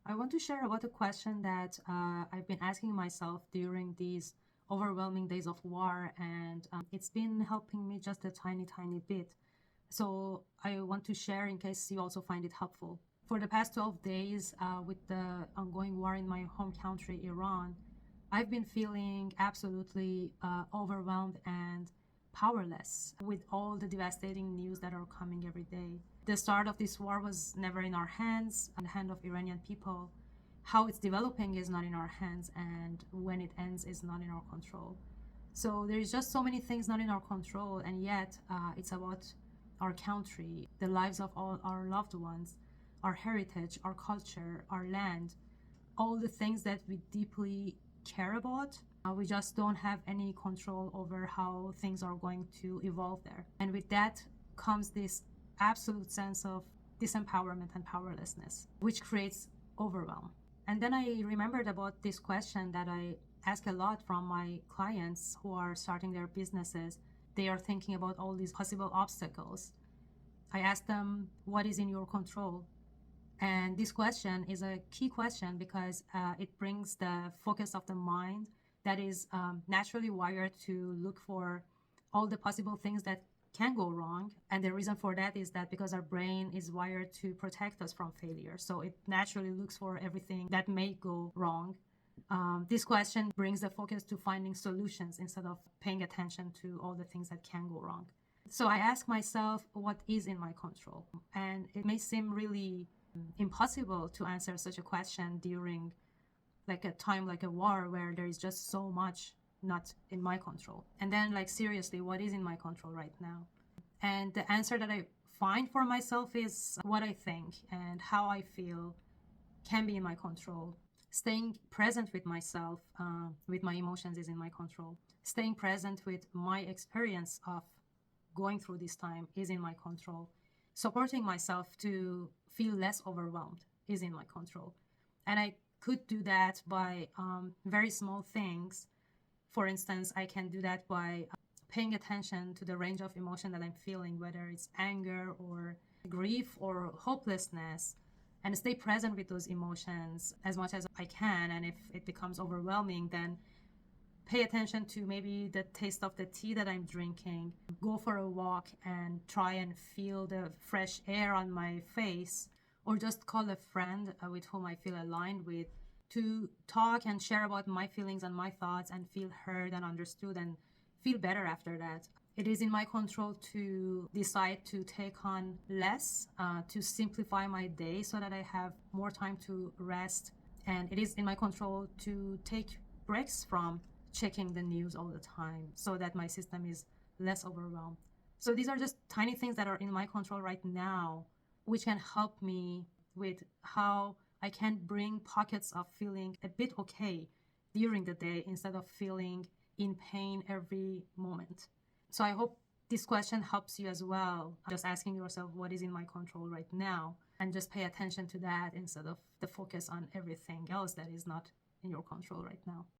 I want to share about a question that I've been asking myself during these overwhelming days of war, and it's been helping me just a tiny, tiny bit. So I want to share in case you also find it helpful. For the past 12 days, with the ongoing war in my home country, Iran, I've been feeling absolutely overwhelmed and powerless with all the devastating news that are coming every day. The start of this war was never in our hands, in the hand of Iranian people. How it's developing is not in our hands, and when it ends is not in our control. So there's just so many things not in our control, and yet it's about our country, the lives of all our loved ones, our heritage, our culture, our land, all the things that we deeply care about. We just don't have any control over how things are going to evolve there. And with that comes this absolute sense of disempowerment and powerlessness, which creates overwhelm. And then I remembered about this question that I ask a lot from my clients who are starting their businesses. They are thinking about all these possible obstacles. I ask them, what is in your control? And this question is a key question because it brings the focus of the mind that is naturally wired to look for all the possible things that can go wrong. And the reason for that is that because our brain is wired to protect us from failure. So it naturally looks for everything that may go wrong. This question brings the focus to finding solutions instead of paying attention to all the things that can go wrong. So I ask myself, what is in my control? And it may seem really impossible to answer such a question during like a time like a war where there is just so much not in my control. And then seriously, what is in my control right now? And the answer that I find for myself is what I think and how I feel can be in my control. Staying present with myself, with my emotions is in my control. Staying present with my experience of going through this time is in my control. Supporting myself to feel less overwhelmed is in my control. And I could do that by very small things. For instance, I can do that by paying attention to the range of emotion that I'm feeling, whether it's anger or grief or hopelessness, and stay present with those emotions as much as I can. And if it becomes overwhelming, then pay attention to maybe the taste of the tea that I'm drinking, go for a walk and try and feel the fresh air on my face, or just call a friend with whom I feel aligned with to talk and share about my feelings and my thoughts and feel heard and understood and feel better after that. It is in my control to decide to take on less, to simplify my day so that I have more time to rest. And it is in my control to take breaks from checking the news all the time so that my system is less overwhelmed. So these are just tiny things that are in my control right now, which can help me with how I can bring pockets of feeling a bit okay during the day instead of feeling in pain every moment. So I hope this question helps you as well. Just asking yourself what is in my control right now and just pay attention to that instead of the focus on everything else that is not in your control right now.